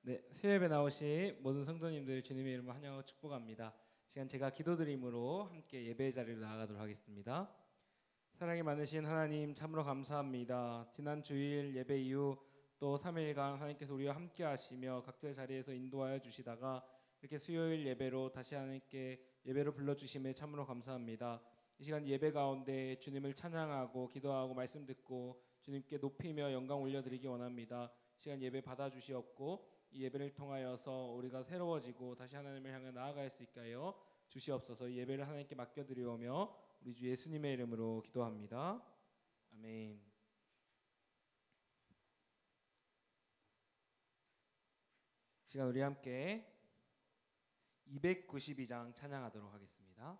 네, 새예배 나오신 모든 성도님들 주님의 이름으로 환영하고 축복합니다. 시간 제가 기도드림으로 함께 예배의 자리로 나아가도록 하겠습니다. 사랑이 많으신 하나님 참으로 감사합니다. 지난 주일 예배 이후 또 3일간 하나님께서 우리와 함께 하시며 각자의 자리에서 인도하여 주시다가 이렇게 수요일 예배로 다시 하나님께 예배로 불러주심에 참으로 감사합니다. 이 시간 예배 가운데 주님을 찬양하고 기도하고 말씀 듣고 주님께 높이며 영광 올려드리기 원합니다. 시간 예배 받아주시옵고 이 예배를 통하여서 우리가 새로워지고 다시 하나님을 향해 나아갈 수 있게 하여 주시옵소서. 이 예배를 하나님께 맡겨드리오며 우리 주 예수님의 이름으로 기도합니다. 아멘. 시간 우리 함께 292장 찬양하도록 하겠습니다.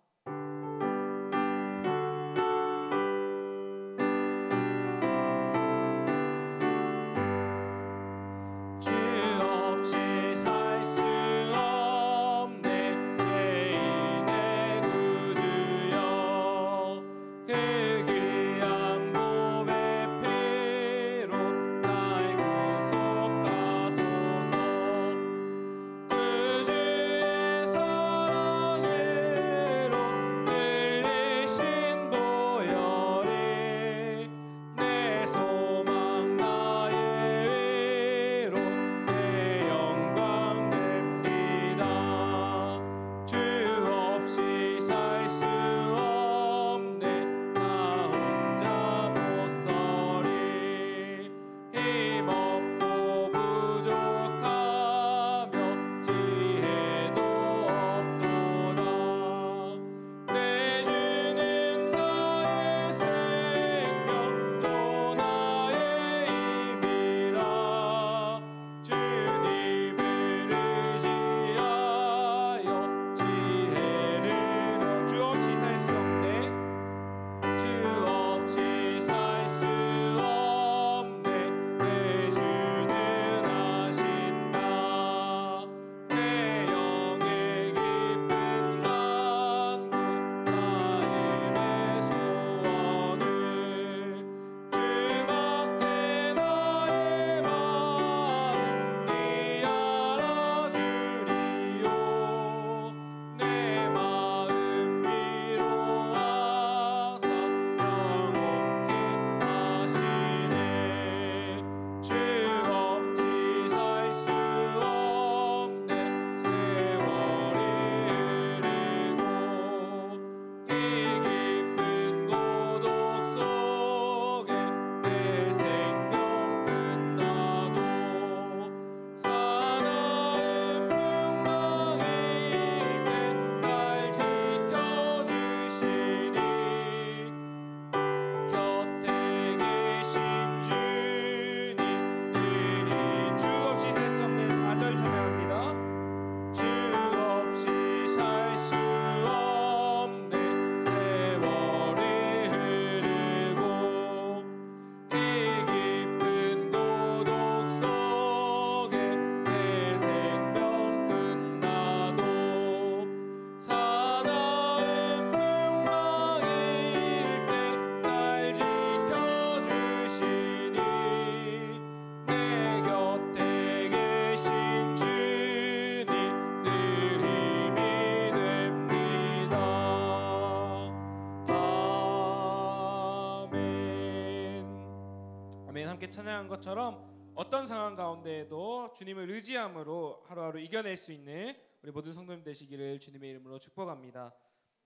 찬양한 것처럼 어떤 상황 가운데에도 주님을 의지함으로 하루하루 이겨낼 수 있는 우리 모든 성도님 되시기를 주님의 이름으로 축복합니다.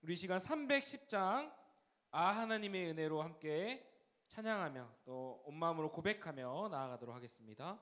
우리 시간 310장 하나님의 은혜로 함께 찬양하며 또 온 마음으로 고백하며 나아가도록 하겠습니다.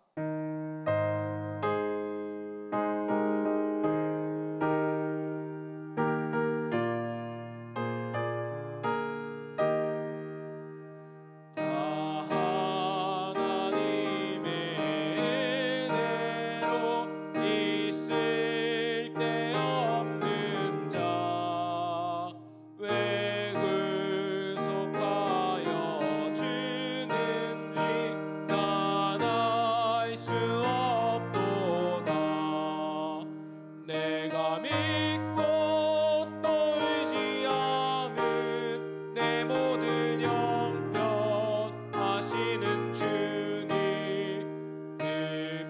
주님 늘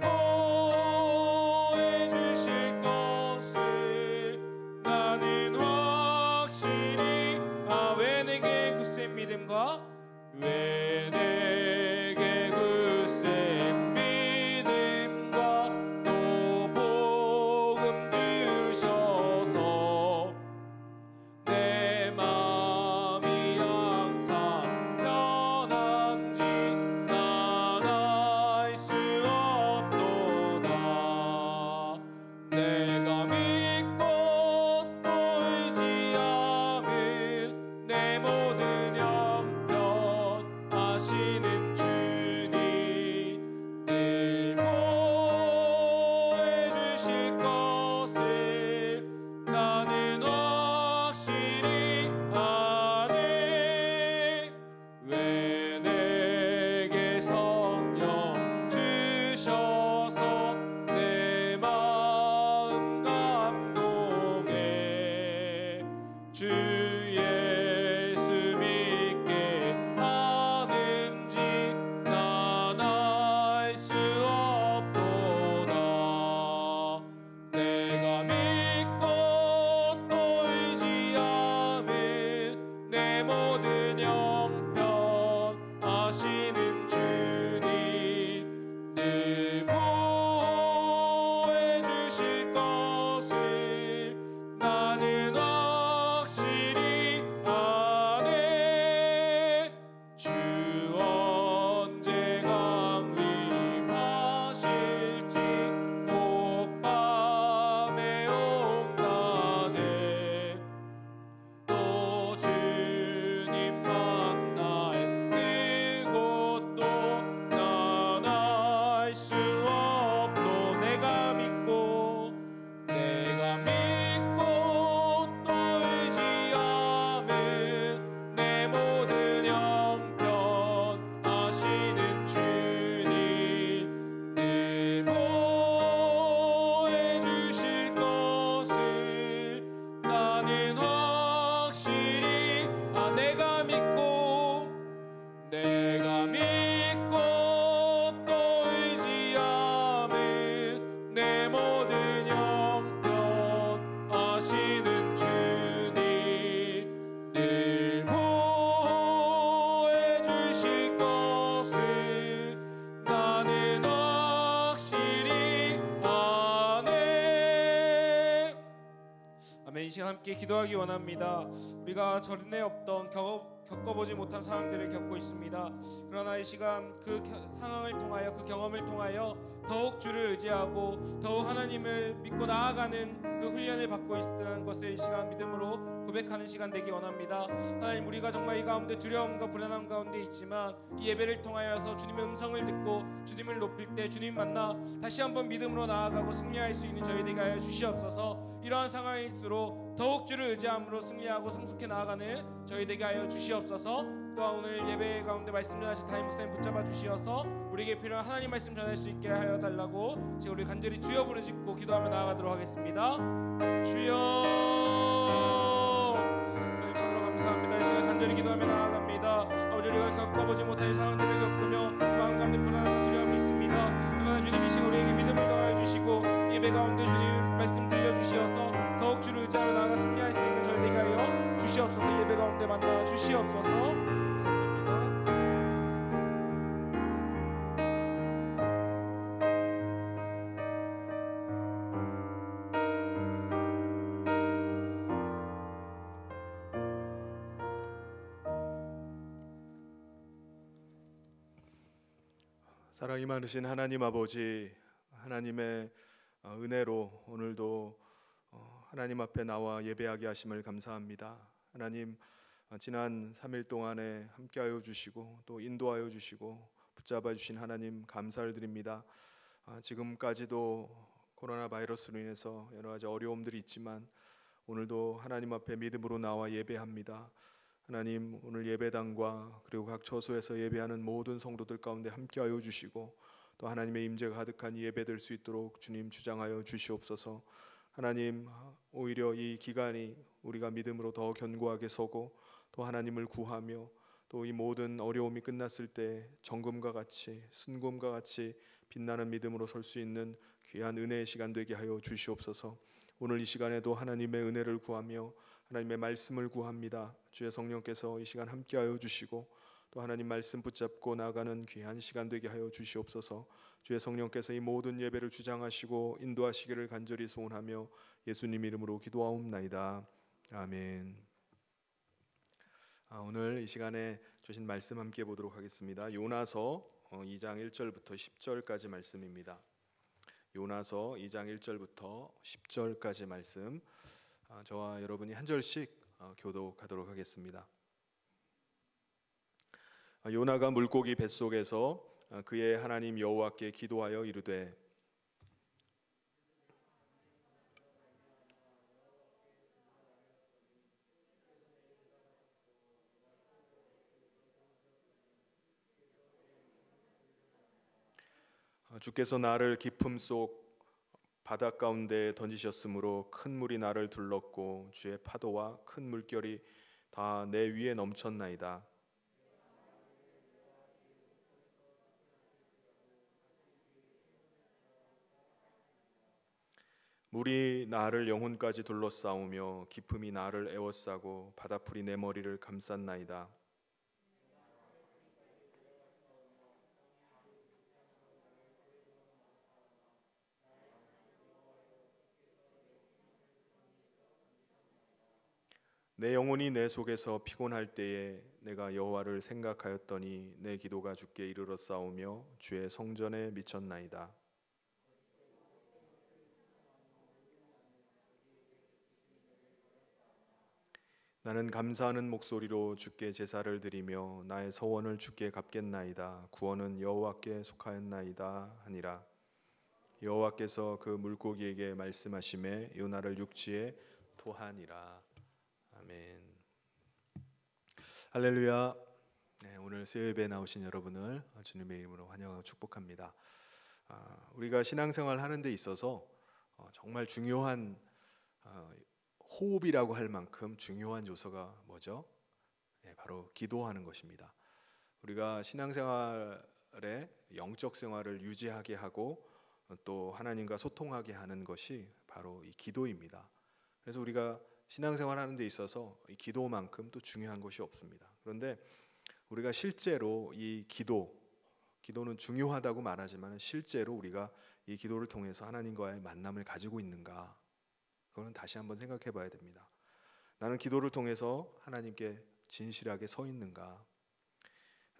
주셔서 내 마음 감동해. 주 예수 믿게 하는지 난 알 수 없도다. 내가 믿고 또 의지함은 내 모든 형편 아시는 주님 늘 보호해 주실 것을 나는 확실히 아네. 주 언제 강림하실지 혹밤에 혹낮에 또 주님 만날 그곳도 난 알 수 없도. 내가 믿고 또 의지함은 내 모든 형편 아시는 주님 늘 보호해 주실 것을 나는 확실히 내가 믿고 또 의지함은 내 모든 형편 아시는 주님 늘 보호해 주실 것을 나는 확실히 아네. 아멘. 이 시간 함께 기도하기 원합니다. 우리가 전에 없던 겪어보지 못한 상황들을 겪고 있습니다. 그러나 이 시간 그 상황을 통하여, 그 경험을 통하여 더욱 주를 의지하고 더욱 하나님을 믿고 나아가는 그 훈련을 받고 있다는 것을 이 시간 믿음으로 고백하는 시간 되기 원합니다. 하나님, 우리가 정말 이 가운데 두려움과 불안함 가운데 있지만 이 예배를 통하여서 주님의 음성을 듣고 주님을 높일 때 주님 만나 다시 한번 믿음으로 나아가고 승리할 수 있는 저희 되게 하여 주시옵소서. 이러한 상황일수록 더욱 주를 의지함으로 승리하고 성숙해 나아가는 저희 되게 하여 주시옵소서. 또한 오늘 예배 가운데 말씀 전하신 담임 목사님 붙잡아 주시어서 우리에게 필요한 하나님 말씀 전할 수 있게 하여 달라고 지금 우리 간절히 주여 부르짖고 기도하며 나아가도록 하겠습니다. 주여, 하나님 참으로 감사합니다. 이 시간 간절히 기도하며 나아갑니다. 아버지, 우리가 겪어보지 못할 상황들을 겪으며 마음 가운데 불안함과 두려움이 있습니다. 그러나 주님 이 시간 우리에게 믿음을 더하여 주시고 예배 가운데 주님 말씀 들려주시어서 더욱 주를 의지하며 나아가 승리할 수 있는 저희 되게 하여 주시옵소서. 예배 가운데 만나 주시옵소서. 사랑이 많으신 하나님 아버지, 하나님의 은혜로 오늘도 하나님 앞에 나와 예배하게 하심을 감사합니다. 하나님, 지난 3일 동안에 함께하여 주시고 또 인도하여 주시고 붙잡아 주신 하나님 감사를 드립니다. 지금까지도 코로나 바이러스로 인해서 여러 가지 어려움들이 있지만 오늘도 하나님 앞에 믿음으로 나와 예배합니다. 하나님, 오늘 예배당과 그리고 각 처소에서 예배하는 모든 성도들 가운데 함께하여 주시고 또 하나님의 임재가 가득한 예배 될 수 있도록 주님 주장하여 주시옵소서. 하나님, 오히려 이 기간이 우리가 믿음으로 더 견고하게 서고 또 하나님을 구하며 또 이 모든 어려움이 끝났을 때 정금과 같이 순금과 같이 빛나는 믿음으로 설 수 있는 귀한 은혜의 시간 되게 하여 주시옵소서. 오늘 이 시간에도 하나님의 은혜를 구하며 하나님의 말씀을 구합니다. 주의 성령께서 이 시간 함께하여 주시고 또 하나님 말씀 붙잡고 나가는 귀한 시간 되게 하여 주시옵소서. 주의 성령께서 이 모든 예배를 주장하시고 인도하시기를 간절히 소원하며 예수님 이름으로 기도하옵나이다. 아멘. 오늘 이 시간에 주신 말씀 함께 보도록 하겠습니다. 요나서 2장 1절부터 10절까지 말씀입니다. 요나서 2장 1절부터 10절까지 말씀, 저와 여러분이 한 절씩 교독하도록 하겠습니다. 요나가 물고기 뱃속에서 그의 하나님 여호와께 기도하여 이르되 주께서 나를 깊음 속 바다 가운데 던지셨으므로 큰 물이 나를 둘렀고 주의 파도와 큰 물결이 다 내 위에 넘쳤나이다. 물이 나를 영혼까지 둘러싸우며 깊음이 나를 에워싸고 바다풀이 내 머리를 감쌌나이다. 내 영혼이 내 속에서 피곤할 때에 내가 여호와를 생각하였더니 내 기도가 주께 이르러 싸우며 주의 성전에 미쳤나이다. 나는 감사하는 목소리로 주께 제사를 드리며 나의 서원을 주께 갚겠나이다. 구원은 여호와께 속하였나이다 하니라. 여호와께서 그 물고기에게 말씀하시매 요나를 육지에 토하니라. 아멘. 할렐루야. 네, 오늘 수요예배에 나오신 여러분을 주님의 이름으로 환영하고 축복합니다. 우리가 신앙생활 하는 데 있어서 정말 중요한 호흡이라고 할 만큼 중요한 요소가 뭐죠? 네, 바로 기도하는 것입니다. 우리가 신앙생활에 영적 생활을 유지하게 하고 또 하나님과 소통하게 하는 것이 바로 이 기도입니다. 그래서 우리가 신앙생활 하는 데 있어서 이 기도만큼 또 중요한 것이 없습니다. 그런데 우리가 실제로 이 기도는 중요하다고 말하지만 실제로 우리가 이 기도를 통해서 하나님과의 만남을 가지고 있는가? 그거는 다시 한번 생각해 봐야 됩니다. 나는 기도를 통해서 하나님께 진실하게 서 있는가?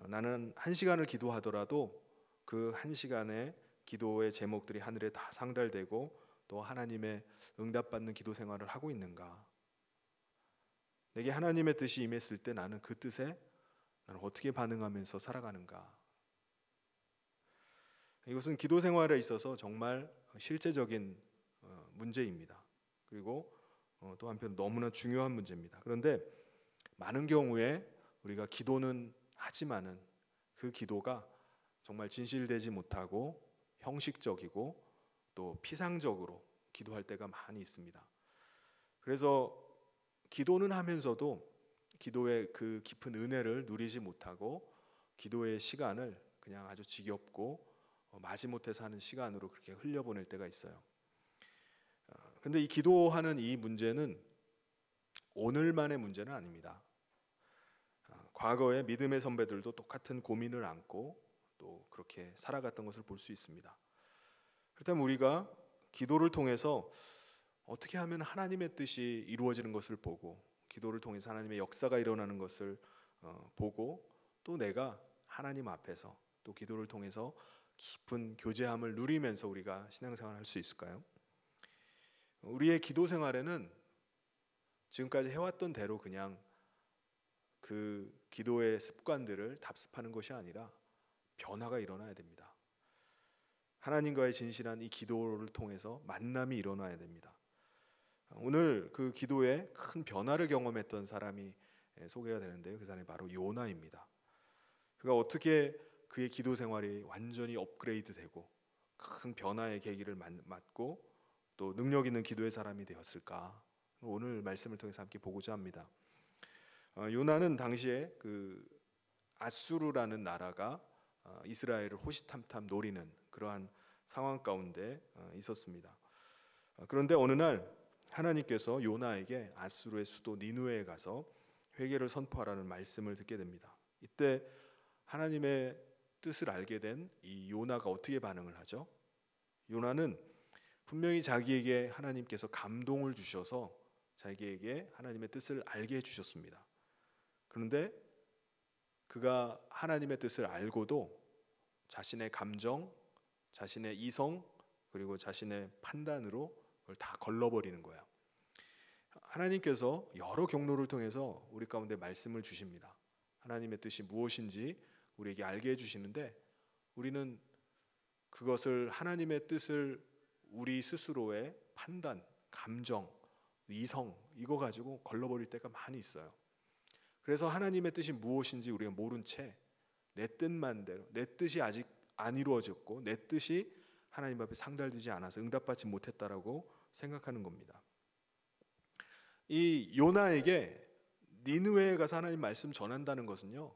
나는 1시간을 기도하더라도 그 1시간의 기도의 제목들이 하늘에 다 상달되고 또 하나님의 응답받는 기도 생활을 하고 있는가? 내게 하나님의 뜻이 임했을 때 나는 그 뜻에 나는 어떻게 반응하면서 살아가는가? 이것은 기도 생활에 있어서 정말 실제적인 문제입니다. 그리고 또 한편 너무나 중요한 문제입니다. 그런데 많은 경우에 우리가 기도는 하지만은 그 기도가 정말 진실되지 못하고 형식적이고 또 피상적으로 기도할 때가 많이 있습니다. 그래서 기도는 하면서도 기도의 그 깊은 은혜를 누리지 못하고 기도의 시간을 그냥 아주 지겹고 마지못해 사는 시간으로 그렇게 흘려보낼 때가 있어요. 근데 이 기도하는 이 문제는 오늘만의 문제는 아닙니다. 과거의 믿음의 선배들도 똑같은 고민을 안고 또 그렇게 살아갔던 것을 볼 수 있습니다. 그렇다면 우리가 기도를 통해서 어떻게 하면 하나님의 뜻이 이루어지는 것을 보고 기도를 통해서 하나님의 역사가 일어나는 것을 보고 또 내가 하나님 앞에서 또 기도를 통해서 깊은 교제함을 누리면서 우리가 신앙생활을 할 수 있을까요? 우리의 기도 생활에는 지금까지 해왔던 대로 그냥 그 기도의 습관들을 답습하는 것이 아니라 변화가 일어나야 됩니다. 하나님과의 진실한 이 기도를 통해서 만남이 일어나야 됩니다. 오늘 그 기도에 큰 변화를 경험했던 사람이 소개가 되는데요. 그 사람이 바로 요나입니다. 그가 어떻게 그의 기도 생활이 완전히 업그레이드되고 큰 변화의 계기를 맞고 또 능력 있는 기도의 사람이 되었을까? 오늘 말씀을 통해서 함께 보고자 합니다. 요나는 당시에 그 아수르라는 나라가 이스라엘을 호시탐탐 노리는 그러한 상황 가운데 있었습니다. 그런데 어느 날 하나님께서 요나에게 아수르의 수도 니느웨에 가서 회개를 선포하라는 말씀을 듣게 됩니다. 이때 하나님의 뜻을 알게 된 이 요나가 어떻게 반응을 하죠? 요나는 분명히 자기에게 하나님께서 감동을 주셔서 자기에게 하나님의 뜻을 알게 해주셨습니다. 그런데 그가 하나님의 뜻을 알고도 자신의 감정, 자신의 이성 그리고 자신의 판단으로 그걸 다 걸러버리는 거야. 하나님께서 여러 경로를 통해서 우리 가운데 말씀을 주십니다. 하나님의 뜻이 무엇인지 우리에게 알게 해주시는데 우리는 그것을 하나님의 뜻을 우리 스스로의 판단, 감정, 이성 이거 가지고 걸러버릴 때가 많이 있어요. 그래서 하나님의 뜻이 무엇인지 우리가 모른 채 내 뜻만 대로 내 뜻이 아직 안 이루어졌고 내 뜻이 하나님 앞에 상달되지 않아서 응답받지 못했다라고 생각하는 겁니다. 이 요나에게 니느웨에 가서 하나님 말씀 전한다는 것은요,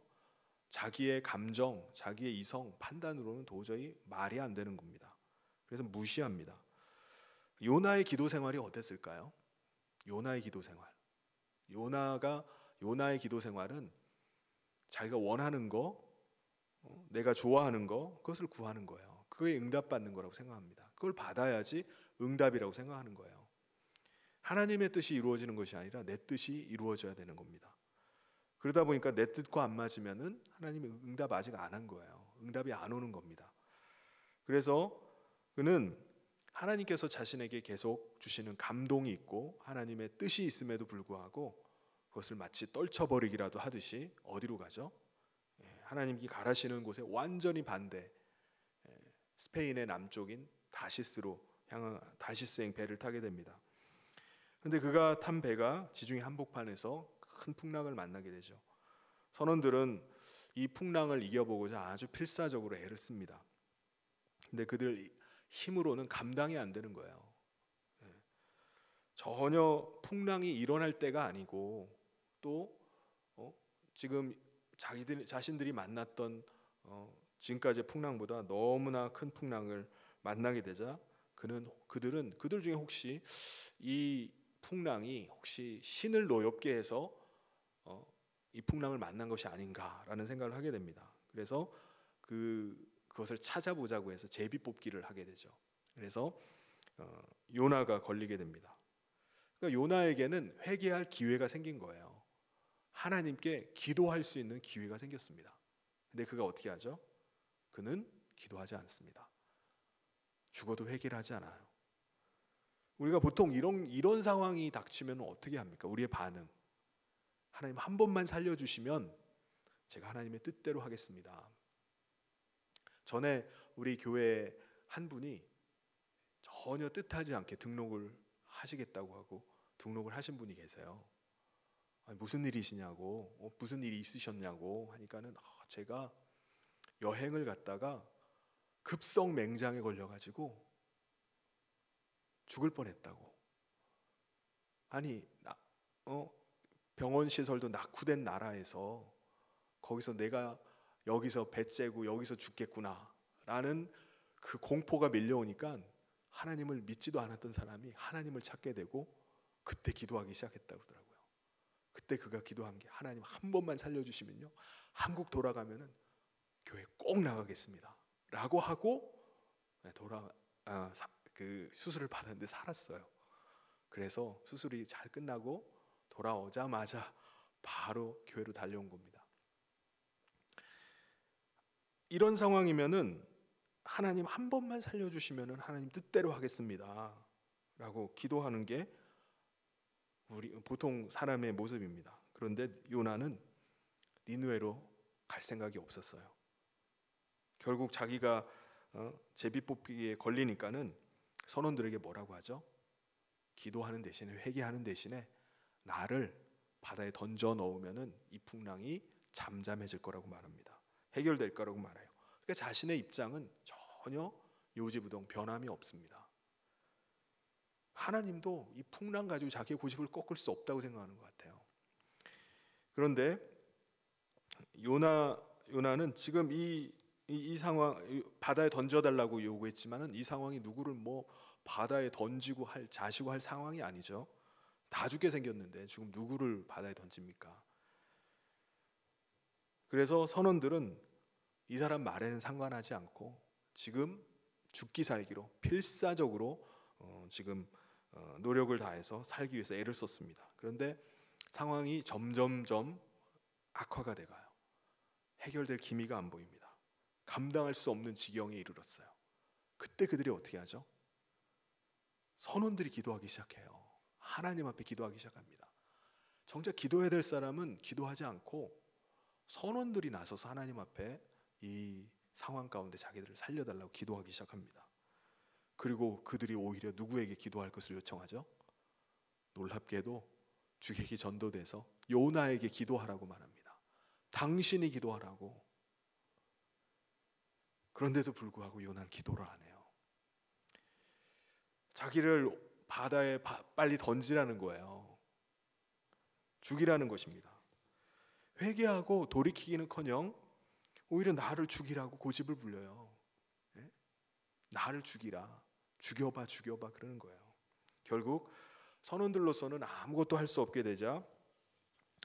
자기의 감정, 자기의 이성, 판단으로는 도저히 말이 안 되는 겁니다. 그래서 무시합니다. 요나의 기도 생활이 어땠을까요? 요나의 기도 생활. 요나의 기도 생활은 자기가 원하는 거, 내가 좋아하는 거, 그것을 구하는 거예요. 그거에 응답받는 거라고 생각합니다. 그걸 받아야지 응답이라고 생각하는 거예요. 하나님의 뜻이 이루어지는 것이 아니라 내 뜻이 이루어져야 되는 겁니다. 그러다 보니까 내 뜻과 안 맞으면은 하나님이 응답 아직 안 한 거예요. 응답이 안 오는 겁니다. 그래서 그는 하나님께서 자신에게 계속 주시는 감동이 있고 하나님의 뜻이 있음에도 불구하고 그것을 마치 떨쳐버리기라도 하듯이 어디로 가죠? 하나님이 가라시는 곳에 완전히 반대, 스페인의 남쪽인 다시스행 배를 타게 됩니다. 그런데 그가 탄 배가 지중해 한복판에서 큰 풍랑을 만나게 되죠. 선원들은 이 풍랑을 이겨보고자 아주 필사적으로 애를 씁니다. 근데 그들 힘으로는 감당이 안 되는 거예요. 전혀 풍랑이 일어날 때가 아니고 또 지금 자신들이 만났던 지금까지의 풍랑보다 너무나 큰 풍랑을 만나게 되자 그들 중에 혹시 이 풍랑이 혹시 신을 노엽게 해서 이 풍랑을 만난 것이 아닌가라는 생각을 하게 됩니다. 그래서 그것을 찾아보자고 해서 제비뽑기를 하게 되죠. 그래서 요나가 걸리게 됩니다. 그러니까 요나에게는 회개할 기회가 생긴 거예요. 하나님께 기도할 수 있는 기회가 생겼습니다. 근데 그가 어떻게 하죠? 그는 기도하지 않습니다. 죽어도 회개를 하지 않아요. 우리가 보통 이런 상황이 닥치면 어떻게 합니까? 우리의 반응. 하나님 한 번만 살려주시면 제가 하나님의 뜻대로 하겠습니다. 전에 우리 교회 한 분이 전혀 뜻하지 않게 등록을 하시겠다고 하고 등록을 하신 분이 계세요. 무슨 일이시냐고, 무슨 일이 있으셨냐고 하니까는 제가 여행을 갔다가 급성 맹장에 걸려가지고 죽을 뻔했다고. 아니, 병원 시설도 낙후된 나라에서 거기서 내가 여기서 배째고 여기서 죽겠구나라는 그 공포가 밀려오니까 하나님을 믿지도 않았던 사람이 하나님을 찾게 되고 그때 기도하기 시작했다고 그러더라고요. 그때 그가 기도한 게 하나님 한 번만 살려주시면요 한국 돌아가면은 교회 꼭 나가겠습니다 라고 하고 그 수술을 받았는데 살았어요. 그래서 수술이 잘 끝나고 돌아오자마자 바로 교회로 달려온 겁니다. 이런 상황이면은 하나님 한 번만 살려주시면은 하나님 뜻대로 하겠습니다 라고 기도하는 게 우리 보통 사람의 모습입니다. 그런데 요나는 니느웨로 갈 생각이 없었어요. 결국 자기가 제비뽑기에 걸리니까는 선원들에게 뭐라고 하죠? 기도하는 대신에, 회개하는 대신에 나를 바다에 던져 넣으면은 이 풍랑이 잠잠해질 거라고 말합니다. 해결될 거라고 말해요. 그러니까 자신의 입장은 전혀 요지부동 변함이 없습니다. 하나님도 이 풍랑 가지고 자기의 고집을 꺾을 수 없다고 생각하는 것 같아요. 그런데 요나는 지금 이 상황, 바다에 던져달라고 요구했지만은 이 상황이 누구를 바다에 던지고 자시고 할 상황이 아니죠. 다 죽게 생겼는데 지금 누구를 바다에 던집니까? 그래서 선원들은 이 사람 말에는 상관하지 않고 지금 죽기 살기로 필사적으로 지금 노력을 다해서 살기 위해서 애를 썼습니다. 그런데 상황이 점점점 악화가 돼가요. 해결될 기미가 안 보입니다. 감당할 수 없는 지경에 이르렀어요. 그때 그들이 어떻게 하죠? 선원들이 기도하기 시작해요. 하나님 앞에 기도하기 시작합니다. 정작 기도해야 될 사람은 기도하지 않고 선원들이 나서서 하나님 앞에 이 상황 가운데 자기들을 살려달라고 기도하기 시작합니다. 그리고 그들이 오히려 누구에게 기도할 것을 요청하죠? 놀랍게도 주객이 전도돼서 요나에게 기도하라고 말합니다. 당신이 기도하라고. 그런데도 불구하고 요나는 기도를 안 해요. 자기를 바다에 빨리 던지라는 거예요. 죽이라는 것입니다. 회개하고 돌이키기는커녕 오히려 나를 죽이라고 고집을 부려요. 예? 나를 죽이라, 죽여봐 그러는 거예요. 결국 선원들로서는 아무것도 할 수 없게 되자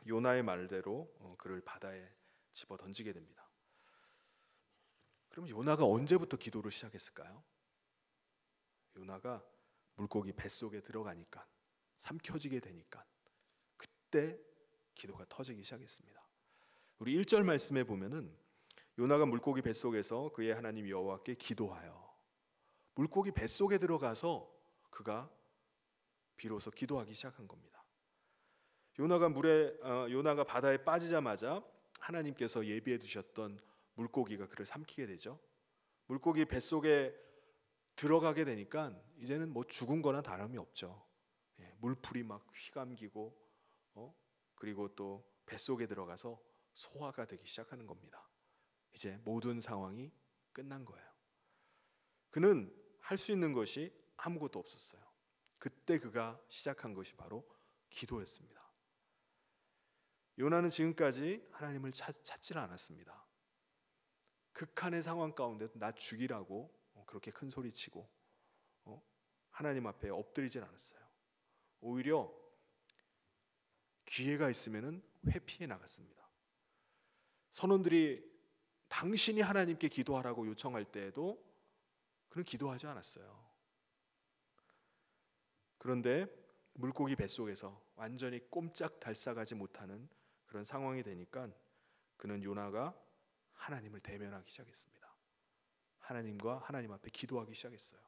요나의 말대로 그를 바다에 집어 던지게 됩니다. 그럼 요나가 언제부터 기도를 시작했을까요? 요나가 물고기 뱃속에 들어가니까, 삼켜지게 되니까 그때 기도가 터지기 시작했습니다. 우리 1절 말씀에 보면은 요나가 물고기 뱃속에서 그의 하나님 여호와께 기도하여, 물고기 뱃속에 들어가서 그가 비로소 기도하기 시작한 겁니다. 요나가 바다에 빠지자마자 하나님께서 예비해 두셨던 물고기가 그를 삼키게 되죠. 물고기 뱃속에 들어가게 되니까 이제는 뭐 죽은 거나 다름이 없죠. 물풀이 막 휘감기고 그리고 또 뱃속에 들어가서 소화가 되기 시작하는 겁니다. 이제 모든 상황이 끝난 거예요. 그는 할 수 있는 것이 아무것도 없었어요. 그때 그가 시작한 것이 바로 기도였습니다. 요나는 지금까지 하나님을 찾질 않았습니다. 극한의 상황 가운데도 나 죽이라고 그렇게 큰 소리치고 하나님 앞에 엎드리진 않았어요. 오히려 기회가 있으면 회피해 나갔습니다. 선원들이 당신이 하나님께 기도하라고 요청할 때에도 그는 기도하지 않았어요. 그런데 물고기 뱃속에서 완전히 꼼짝 달싹하지 못하는 그런 상황이 되니까 그는 요나가 하나님을 대면하기 시작했습니다. 하나님과 하나님 앞에 기도하기 시작했어요.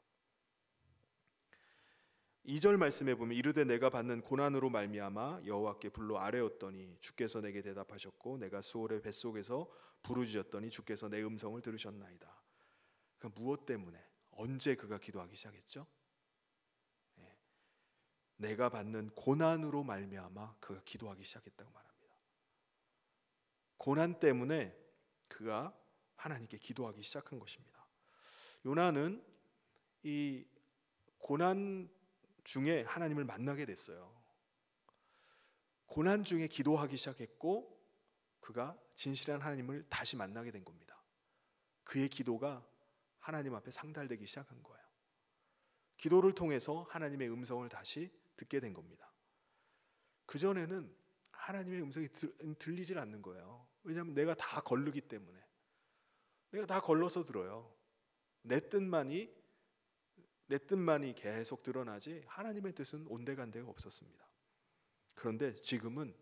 2절 말씀에 보면 이르되 내가 받는 고난으로 말미암아 여호와께 불러 아뢰었더니 주께서 내게 대답하셨고 내가 수월의 뱃속에서 부르짖었더니 주께서 내 음성을 들으셨나이다. 그러니까 무엇 때문에 언제 그가 기도하기 시작했죠? 내가 받는 고난으로 말미암아 그가 기도하기 시작했다고 말합니다. 고난 때문에 그가 하나님께 기도하기 시작한 것입니다. 요나는 이 고난 중에 하나님을 만나게 됐어요. 고난 중에 기도하기 시작했고 그가 진실한 하나님을 다시 만나게 된 겁니다. 그의 기도가 하나님 앞에 상달되기 시작한 거예요. 기도를 통해서 하나님의 음성을 다시 듣게 된 겁니다. 그전에는 하나님의 음성이 들리질 않는 거예요. 왜냐하면 내가 다 걸르기 때문에. 내가 다 걸러서 들어요. 내 뜻만이 계속 드러나지 하나님의 뜻은 온데간데가 없었습니다. 그런데 지금은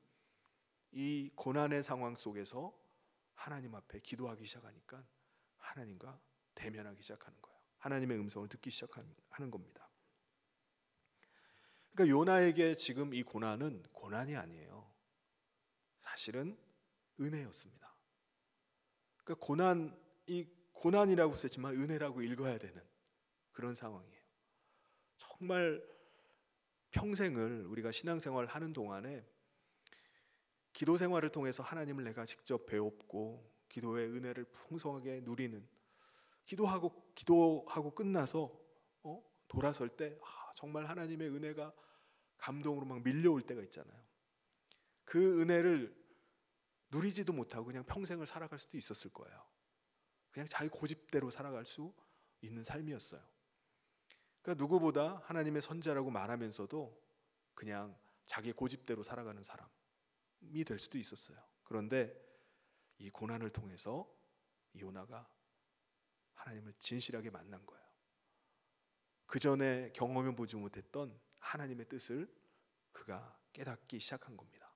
이 고난의 상황 속에서 하나님 앞에 기도하기 시작하니까 하나님과 대면하기 시작하는 거예요. 하나님의 음성을 듣기 시작하는 겁니다. 그러니까 요나에게 지금 이 고난은 고난이 아니에요. 사실은 은혜였습니다. 그러니까 이 고난이라고 쓰지만 은혜라고 읽어야 되는 그런 상황이에요. 정말 평생을 우리가 신앙생활을 하는 동안에 기도 생활을 통해서 하나님을 내가 직접 배웠고 기도의 은혜를 풍성하게 누리는, 기도하고 끝나서 돌아설 때 정말 하나님의 은혜가 감동으로 막 밀려올 때가 있잖아요. 그 은혜를 누리지도 못하고 그냥 평생을 살아갈 수도 있었을 거예요. 그냥 자기 고집대로 살아갈 수 있는 삶이었어요. 그러니까 누구보다 하나님의 선지자라고 말하면서도 그냥 자기 고집대로 살아가는 사람이 될 수도 있었어요. 그런데 이 고난을 통해서 요나가 하나님을 진실하게 만난 거예요. 그 전에 경험해 보지 못했던 하나님의 뜻을 그가 깨닫기 시작한 겁니다.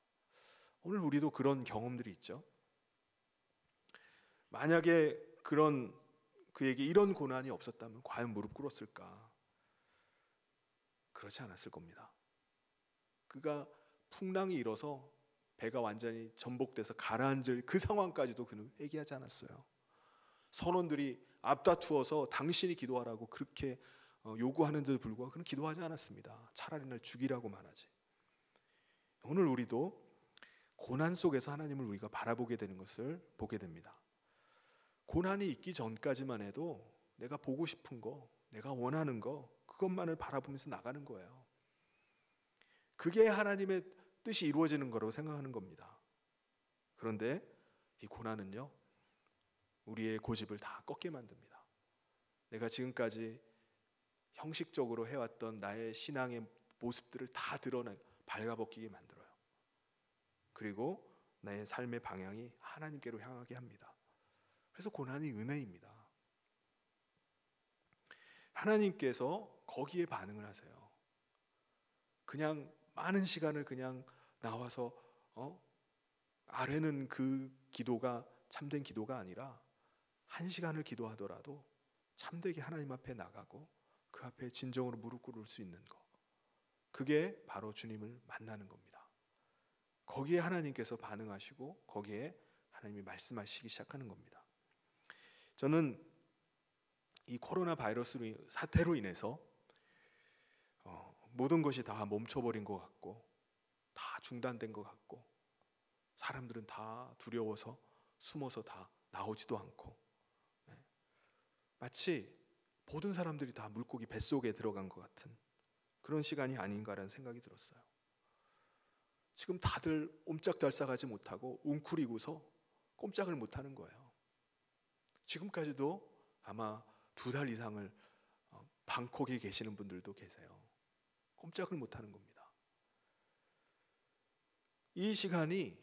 오늘 우리도 그런 경험들이 있죠. 만약에 그에게 이런 고난이 없었다면 과연 무릎 꿇었을까? 그렇지 않았을 겁니다. 그가 풍랑이 일어서 배가 완전히 전복돼서 가라앉을 그 상황까지도 그는 회개하지 않았어요. 선원들이 앞다투어서 당신이 기도하라고 그렇게 요구하는데도 불구하고 그는 기도하지 않았습니다. 차라리 날 죽이라고 말하지. 오늘 우리도 고난 속에서 하나님을 우리가 바라보게 되는 것을 보게 됩니다. 고난이 있기 전까지만 해도 내가 보고 싶은 거, 내가 원하는 거, 그것만을 바라보면서 나가는 거예요. 그게 하나님의 뜻이 이루어지는 거라고 생각하는 겁니다. 그런데 이 고난은요, 우리의 고집을 다 꺾게 만듭니다. 내가 지금까지 형식적으로 해왔던 나의 신앙의 모습들을 다 드러내 발가벗기게 만들어요. 그리고 나의 삶의 방향이 하나님께로 향하게 합니다. 그래서 고난이 은혜입니다. 하나님께서 거기에 반응을 하세요. 그냥 많은 시간을 그냥 나와서 아뢰는 그 기도가 참된 기도가 아니라 한 시간을 기도하더라도 참되게 하나님 앞에 나가고 그 앞에 진정으로 무릎 꿇을 수 있는 것, 그게 바로 주님을 만나는 겁니다. 거기에 하나님께서 반응하시고 거기에 하나님이 말씀하시기 시작하는 겁니다. 저는 이 코로나 바이러스 사태로 인해서 모든 것이 다 멈춰버린 것 같고 다 중단된 것 같고 사람들은 다 두려워서 숨어서 다 나오지도 않고 마치 모든 사람들이 다 물고기 뱃속에 들어간 것 같은 그런 시간이 아닌가라는 생각이 들었어요. 지금 다들 옴짝달싹하지 못하고 웅크리고서 꼼짝을 못하는 거예요. 지금까지도 아마 2달 이상을 방콕에 계시는 분들도 계세요. 꼼짝을 못하는 겁니다. 이 시간이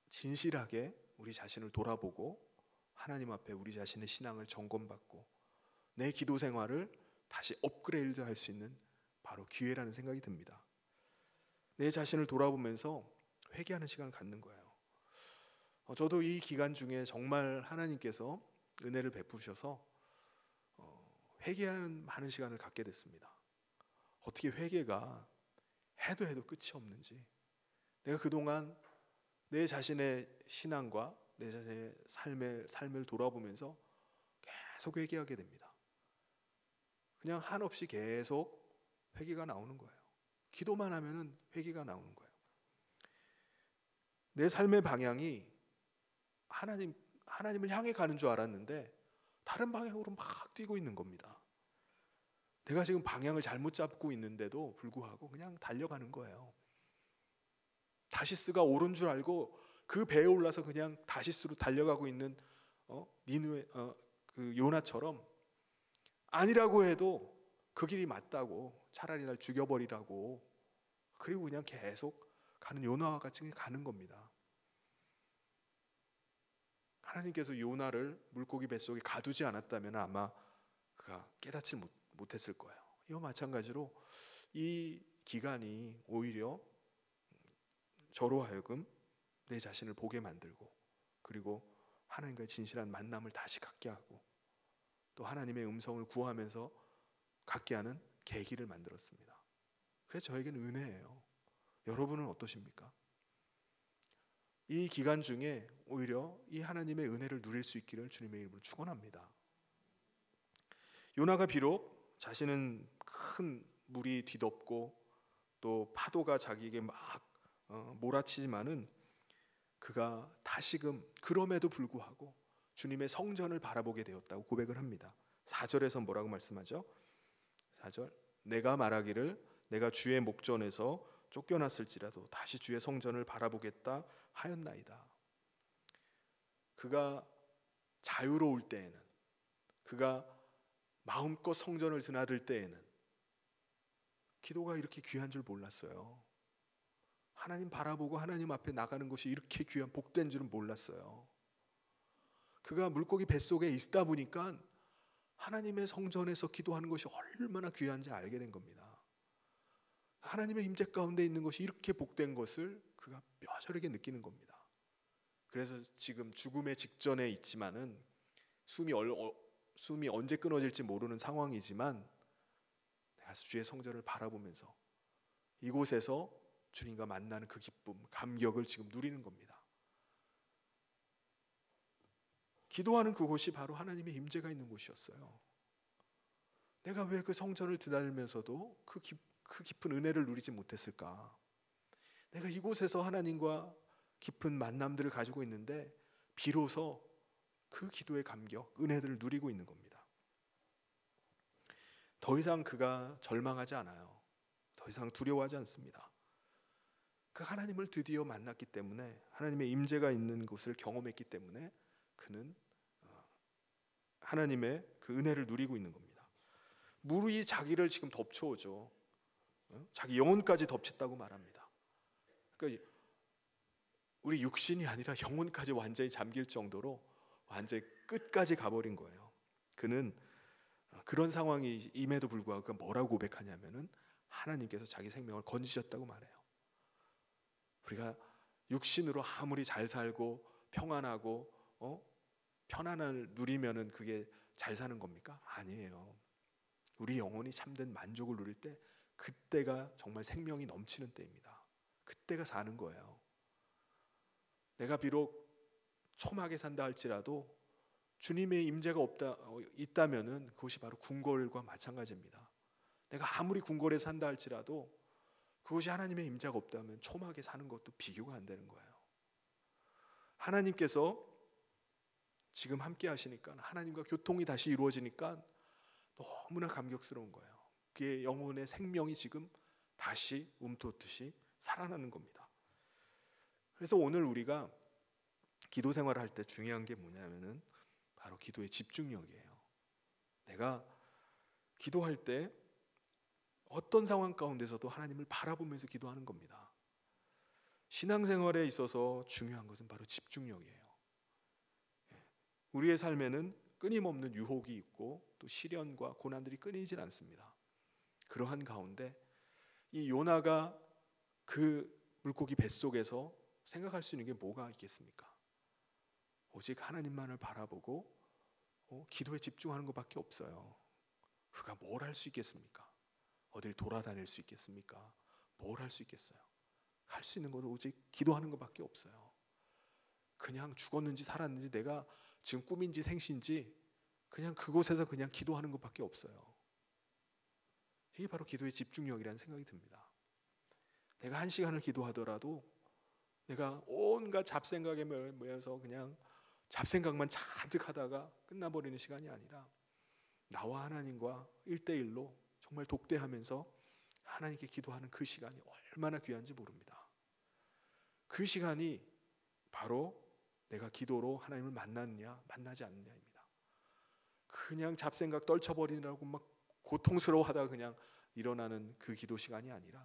진실하게 우리 자신을 돌아보고 하나님 앞에 우리 자신의 신앙을 점검받고 내 기도 생활을 다시 업그레이드 할 수 있는 바로 기회라는 생각이 듭니다. 내 자신을 돌아보면서 회개하는 시간을 갖는 거예요. 저도 이 기간 중에 정말 하나님께서 은혜를 베푸셔서 회개하는 많은 시간을 갖게 됐습니다. 어떻게 회개가 해도 끝이 없는지, 내가 그동안 내 자신의 신앙과 내 자신의 삶을 돌아보면서 계속 회개하게 됩니다. 그냥 한없이 계속 회개가 나오는 거예요. 기도만 하면은 회개가 나오는 거예요. 내 삶의 방향이 하나님을 향해 가는 줄 알았는데 다른 방향으로 막 뛰고 있는 겁니다. 내가 지금 방향을 잘못 잡고 있는데도 불구하고 그냥 달려가는 거예요. 다시스가 옳은 줄 알고 그 배에 올라서 그냥 다시스로 달려가고 있는 니느웨 그 요나처럼 아니라고 해도 그 길이 맞다고 차라리 날 죽여버리라고 그리고 그냥 계속 가는 요나와 같이 가는 겁니다. 하나님께서 요나를 물고기 뱃속에 가두지 않았다면 아마 그가 깨닫지 못했을 거예요. 이와 마찬가지로 이 기간이 오히려 저로 하여금 내 자신을 보게 만들고 그리고 하나님과의 진실한 만남을 다시 갖게 하고 또 하나님의 음성을 구하면서 갖게 하는 계기를 만들었습니다. 그래서 저에게는 은혜예요. 여러분은 어떠십니까? 이 기간 중에 오히려 이 하나님의 은혜를 누릴 수 있기를 주님의 이름으로 축원합니다. 요나가 비록 자신은 큰 물이 뒤덮고 또 파도가 자기에게 막 몰아치지만은 그가 다시금 그럼에도 불구하고 주님의 성전을 바라보게 되었다고 고백을 합니다. 4절에서 뭐라고 말씀하죠? 4절 내가 말하기를 내가 주의 목전에서 쫓겨났을지라도 다시 주의 성전을 바라보겠다 하였나이다. 그가 자유로울 때에는 그가 마음껏 성전을 드나들 때에는 기도가 이렇게 귀한 줄 몰랐어요. 하나님 바라보고 하나님 앞에 나가는 것이 이렇게 귀한 복된 줄은 몰랐어요. 그가 물고기 뱃속에 있다 보니까 하나님의 성전에서 기도하는 것이 얼마나 귀한지 알게 된 겁니다. 하나님의 임재 가운데 있는 것이 이렇게 복된 것을 그가 뼈저리게 느끼는 겁니다. 그래서 지금 죽음의 직전에 있지만은 숨이 언제 끊어질지 모르는 상황이지만 내가 주의 성전을 바라보면서 이곳에서 주님과 만나는 그 기쁨, 감격을 지금 누리는 겁니다. 기도하는 그곳이 바로 하나님의 임재가 있는 곳이었어요. 내가 왜 그 성전을 드나들면서도 그 깊은 은혜를 누리지 못했을까? 내가 이곳에서 하나님과 깊은 만남들을 가지고 있는데 비로소 그 기도의 감격, 은혜들을 누리고 있는 겁니다. 더 이상 그가 절망하지 않아요. 더 이상 두려워하지 않습니다. 그 하나님을 드디어 만났기 때문에, 하나님의 임재가 있는 곳을 경험했기 때문에 그는 하나님의 그 은혜를 누리고 있는 겁니다. 물이 자기를 지금 덮쳐오죠. 자기 영혼까지 덮쳤다고 말합니다. 그러니까 우리 육신이 아니라 영혼까지 완전히 잠길 정도로 완전히 끝까지 가버린 거예요. 그는 그런 상황이 임에도 불구하고 그가 뭐라고 고백하냐면은 하나님께서 자기 생명을 건지셨다고 말해요. 우리가 육신으로 아무리 잘 살고 평안하고 편안을 누리면은 그게 잘 사는 겁니까? 아니에요. 우리 영혼이 참된 만족을 누릴 때, 그때가 정말 생명이 넘치는 때입니다. 그때가 사는 거예요. 내가 비록 초막에 산다 할지라도 주님의 임재가 있다면은 그것이 바로 궁궐과 마찬가지입니다. 내가 아무리 궁궐에 산다 할지라도 그것이 하나님의 임재가 없다면 초막에 사는 것도 비교가 안 되는 거예요. 하나님께서 지금 함께 하시니까, 하나님과 교통이 다시 이루어지니까 너무나 감격스러운 거예요. 그의 영혼의 생명이 지금 다시 움돋듯이 살아나는 겁니다. 그래서 오늘 우리가 기도 생활을 할 때 중요한 게 뭐냐면은 바로 기도의 집중력이에요. 내가 기도할 때 어떤 상황 가운데서도 하나님을 바라보면서 기도하는 겁니다. 신앙생활에 있어서 중요한 것은 바로 집중력이에요. 우리의 삶에는 끊임없는 유혹이 있고 또 시련과 고난들이 끊이질 않습니다. 그러한 가운데 이 요나가 그 물고기 뱃속에서 생각할 수 있는 게 뭐가 있겠습니까? 오직 하나님만을 바라보고 기도에 집중하는 것밖에 없어요. 그가 뭘 할 수 있겠습니까? 어딜 돌아다닐 수 있겠습니까? 뭘 할 수 있겠어요? 할 수 있는 것은 오직 기도하는 것밖에 없어요. 그냥 죽었는지 살았는지, 내가 지금 꿈인지 생시인지 그냥 그곳에서 그냥 기도하는 것밖에 없어요. 이게 바로 기도의 집중력이라는 생각이 듭니다. 내가 1시간을 기도하더라도 내가 온갖 잡생각에 모여서 그냥 잡생각만 잔뜩 하다가 끝나버리는 시간이 아니라 나와 하나님과 1대1로 정말 독대하면서 하나님께 기도하는 그 시간이 얼마나 귀한지 모릅니다. 그 시간이 바로 내가 기도로 하나님을 만났느냐 만나지 않느냐입니다. 그냥 잡생각 떨쳐버리느라고 막 고통스러워하다가 그냥 일어나는 그 기도 시간이 아니라,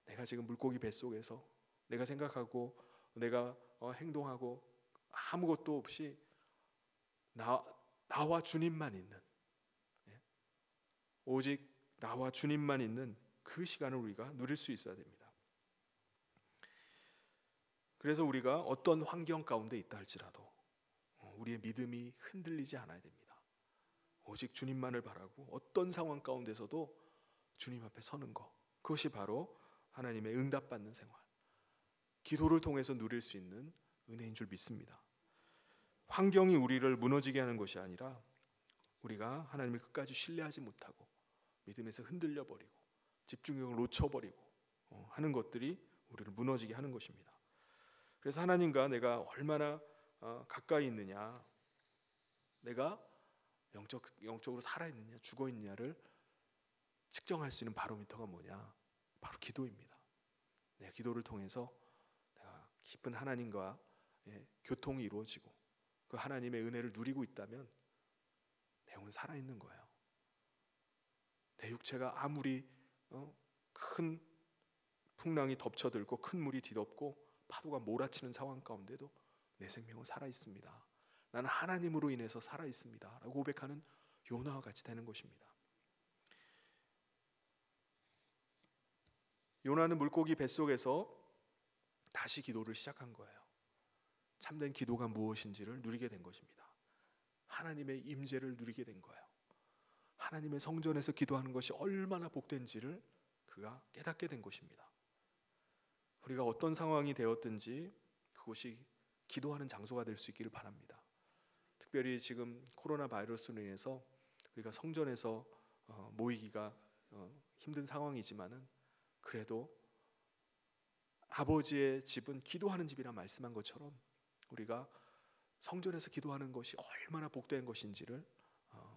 내가 지금 물고기 뱃속에서 내가 생각하고 내가 행동하고 아무것도 없이 나와 주님만 있는, 오직 나와 주님만 있는 그 시간을 우리가 누릴 수 있어야 됩니다. 그래서 우리가 어떤 환경 가운데 있다 할지라도 우리의 믿음이 흔들리지 않아야 됩니다. 오직 주님만을 바라고 어떤 상황 가운데서도 주님 앞에 서는 것, 그것이 바로 하나님의 응답받는 생활, 기도를 통해서 누릴 수 있는 은혜인 줄 믿습니다. 환경이 우리를 무너지게 하는 것이 아니라 우리가 하나님을 끝까지 신뢰하지 못하고 믿음에서 흔들려 버리고 집중력을 놓쳐버리고 하는 것들이 우리를 무너지게 하는 것입니다. 그래서 하나님과 내가 얼마나 가까이 있느냐, 내가 영적으로 살아있느냐 죽어있느냐를 측정할 수 있는 바로미터가 뭐냐? 바로 기도입니다. 내가 기도를 통해서 내가 깊은 하나님과 교통이 이루어지고 그 하나님의 은혜를 누리고 있다면 내 영은 살아있는 거예요. 내 육체가 아무리 큰 풍랑이 덮쳐들고 큰 물이 뒤덮고 파도가 몰아치는 상황 가운데도 내 생명은 살아있습니다. 나는 하나님으로 인해서 살아있습니다 라고 고백하는 요나와 같이 되는 것입니다. 요나는 물고기 뱃속에서 다시 기도를 시작한 거예요. 참된 기도가 무엇인지를 누리게 된 것입니다. 하나님의 임재를 누리게 된 거예요. 하나님의 성전에서 기도하는 것이 얼마나 복된지를 그가 깨닫게 된 것입니다. 우리가 어떤 상황이 되었든지 그곳이 기도하는 장소가 될 수 있기를 바랍니다. 특별히 지금 코로나 바이러스로 인해서 우리가 성전에서 모이기가 힘든 상황이지만은 그래도 아버지의 집은 기도하는 집이라 말씀한 것처럼 우리가 성전에서 기도하는 것이 얼마나 복된 것인지를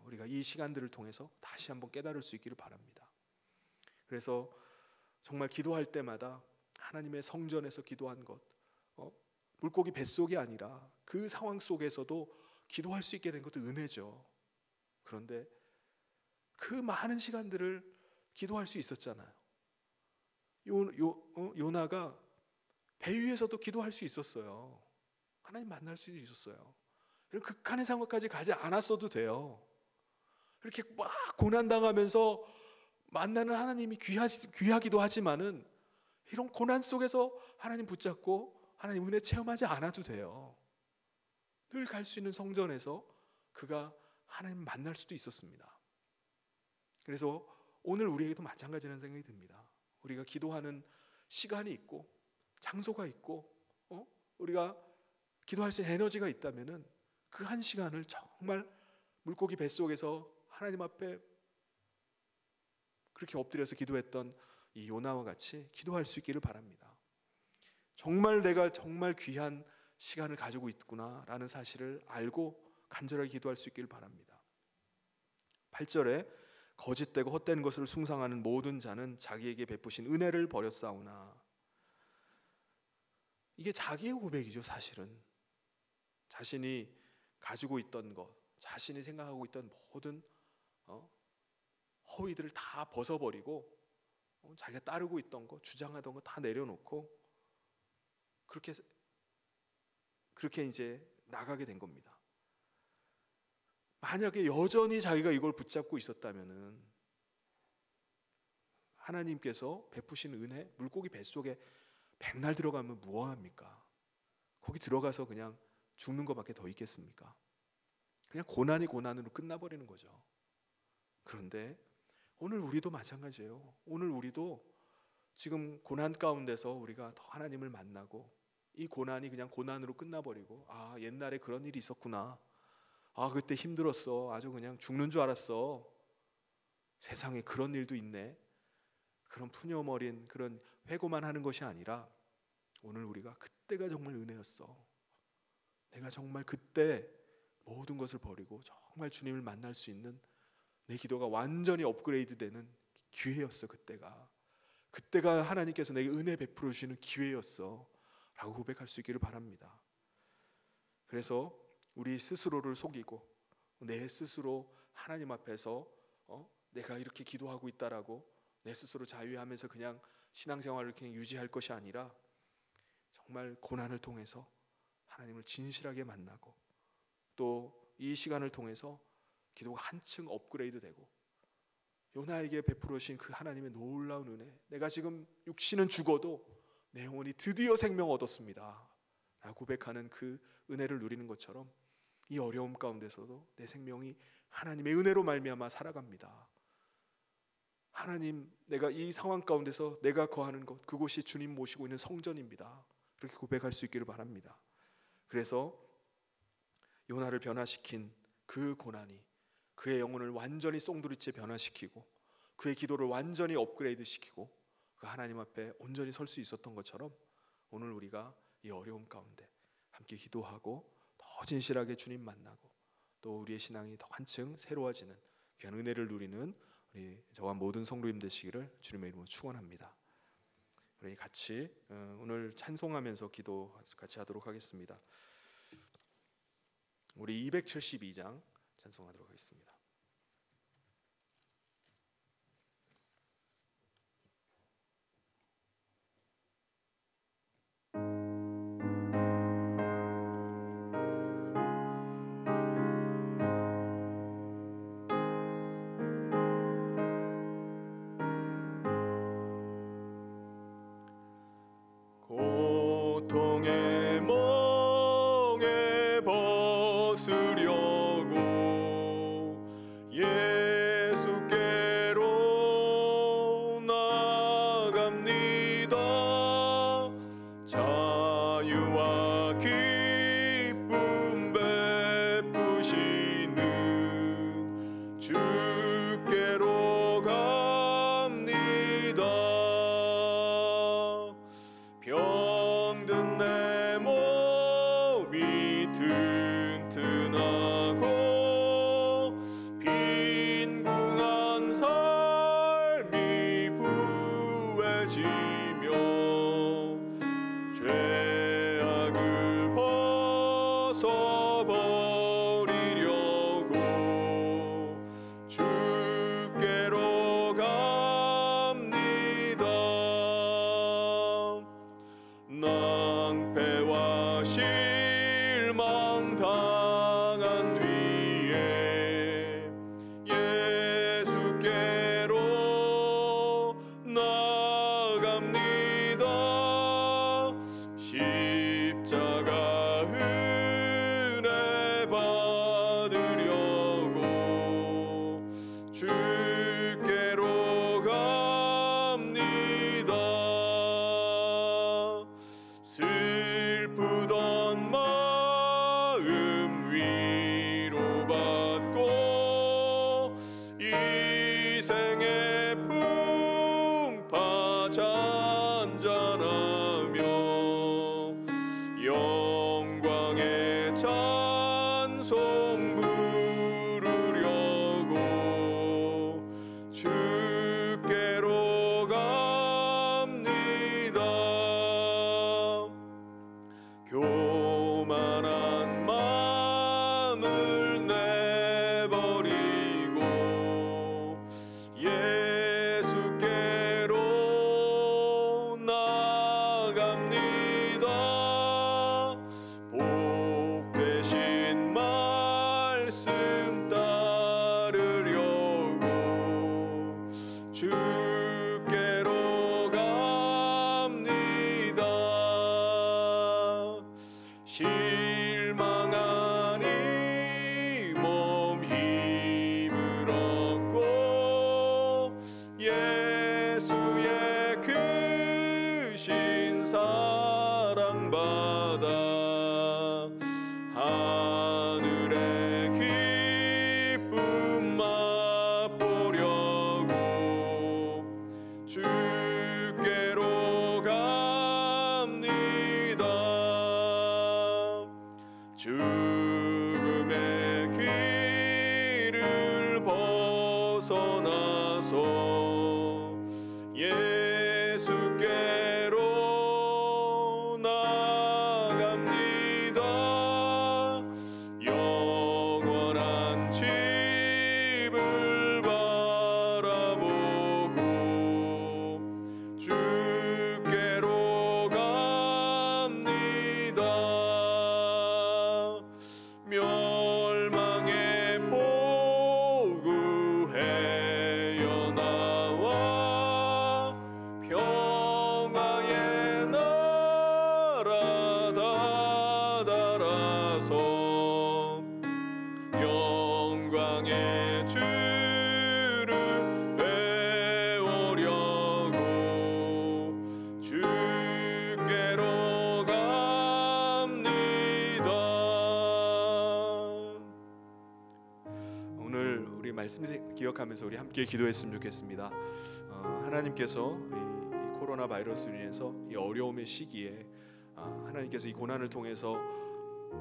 우리가 이 시간들을 통해서 다시 한번 깨달을 수 있기를 바랍니다. 그래서 정말 기도할 때마다 하나님의 성전에서 기도한 것, 물고기 뱃속이 아니라 그 상황 속에서도 기도할 수 있게 된 것도 은혜죠. 그런데 그 많은 시간들을 기도할 수 있었잖아요. 요나가 배 위에서도 기도할 수 있었어요. 하나님 만날 수 있었어요. 이런 극한의 상황까지 가지 않았어도 돼요. 이렇게 막 고난당하면서 만나는 하나님이 귀하기도 하지만은 이런 고난 속에서 하나님 붙잡고 하나님 은혜 체험하지 않아도 돼요. 늘 갈 수 있는 성전에서 그가 하나님 만날 수도 있었습니다. 그래서 오늘 우리에게도 마찬가지라는 생각이 듭니다. 우리가 기도하는 시간이 있고 장소가 있고 우리가 기도할 수 있는 에너지가 있다면은 그 한 시간을 정말 물고기 뱃속에서 하나님 앞에 그렇게 엎드려서 기도했던 이 요나와 같이 기도할 수 있기를 바랍니다. 정말 내가 정말 귀한 시간을 가지고 있구나라는 사실을 알고 간절하게 기도할 수 있기를 바랍니다. 8절에 거짓되고 헛된 것을 숭상하는 모든 자는 자기에게 베푸신 은혜를 버렸사오나. 이게 자기의 고백이죠. 사실은 자신이 가지고 있던 것, 자신이 생각하고 있던 모든 허위들을 다 벗어버리고 자기가 따르고 있던 것, 주장하던 것 다 내려놓고 그렇게 이제 나가게 된 겁니다. 만약에 여전히 자기가 이걸 붙잡고 있었다면은 하나님께서 베푸신 은혜, 물고기 뱃속에 백날 들어가면 무엇합니까? 거기 들어가서 그냥 죽는 것밖에 더 있겠습니까? 그냥 고난이 고난으로 끝나버리는 거죠. 그런데 오늘 우리도 마찬가지예요. 오늘 우리도 지금 고난 가운데서 우리가 더 하나님을 만나고 이 고난이 그냥 고난으로 끝나버리고 옛날에 그런 일이 있었구나, 그때 힘들었어, 아주 그냥 죽는 줄 알았어, 세상에 그런 일도 있네, 그런 푸념어린 그런 회고만 하는 것이 아니라 오늘 우리가 그때가 정말 은혜였어, 내가 정말 그때 모든 것을 버리고 정말 주님을 만날 수 있는 내 기도가 완전히 업그레이드 되는 기회였어. 그때가 하나님께서 내게 은혜 베풀어 주시는 기회였어 라고 고백할 수 있기를 바랍니다. 그래서 우리 스스로를 속이고 내 스스로 하나님 앞에서 내가 이렇게 기도하고 있다라고 내 스스로 자유하면서 그냥 신앙생활을 그냥 유지할 것이 아니라 정말 고난을 통해서 하나님을 진실하게 만나고 또 이 시간을 통해서 기도가 한층 업그레이드 되고 요나에게 베풀어 주신 그 하나님의 놀라운 은혜, 내가 지금 육신은 죽어도 내 영혼이 드디어 생명 얻었습니다 라고 고백하는 그 은혜를 누리는 것처럼 이 어려움 가운데서도 내 생명이 하나님의 은혜로 말미암아 살아갑니다. 하나님, 내가 이 상황 가운데서 내가 거하는 곳, 그곳이 주님 모시고 있는 성전입니다. 그렇게 고백할 수 있기를 바랍니다. 그래서 요나를 변화시킨 그 고난이 그의 영혼을 완전히 쏭두리째 변화시키고 그의 기도를 완전히 업그레이드 시키고 그 하나님 앞에 온전히 설 수 있었던 것처럼 오늘 우리가 이 어려움 가운데 함께 기도하고 더 진실하게 주님 만나고 또 우리의 신앙이 더 한층 새로워지는 귀한 은혜를 누리는 우리 저와 모든 성도님 되시기를 주님의 이름으로 축원합니다. 우리 같이 오늘 찬송하면서 기도 같이 하도록 하겠습니다. 우리 272장 찬송하도록 하겠습니다. 고통의 멍에 벗으려고 지며 죄악을 벗어버리려고 주께로 갑니다. 낭패와 실망 당한 뒤에 예수께로 나갑니다. 십자가 은혜 받으려고 주께로 갑니다. 슬프던 마음 위로받고 이 생의 풍파 잔잔하며 영광의 찬송 부르려고 주께로 갑니다. 교만한 마음을 내버리고 예수께로 나갑니다. 복 대신 말씀 따르려고 주께로 갑니다. 실망한 이 몸 힘을 얻고 예수의 크신 사랑 받아 하늘의 기쁨 맛보려고 주께로 갑니다. 죽음의 길을 벗어나서 예수께로 나갑니다. 영원한 집을 바라보고 주께로 갑니다. 멸망의 보구해여 나와 평화의 나라 다다라서 영광의 주를 배우려고 주께로 갑니다. 오늘 우리 말씀 기억하면서 우리 함께 기도했으면 좋겠습니다. 하나님께서 이 코로나 바이러스로 인해서 이 어려움의 시기에 하나님께서 이 고난을 통해서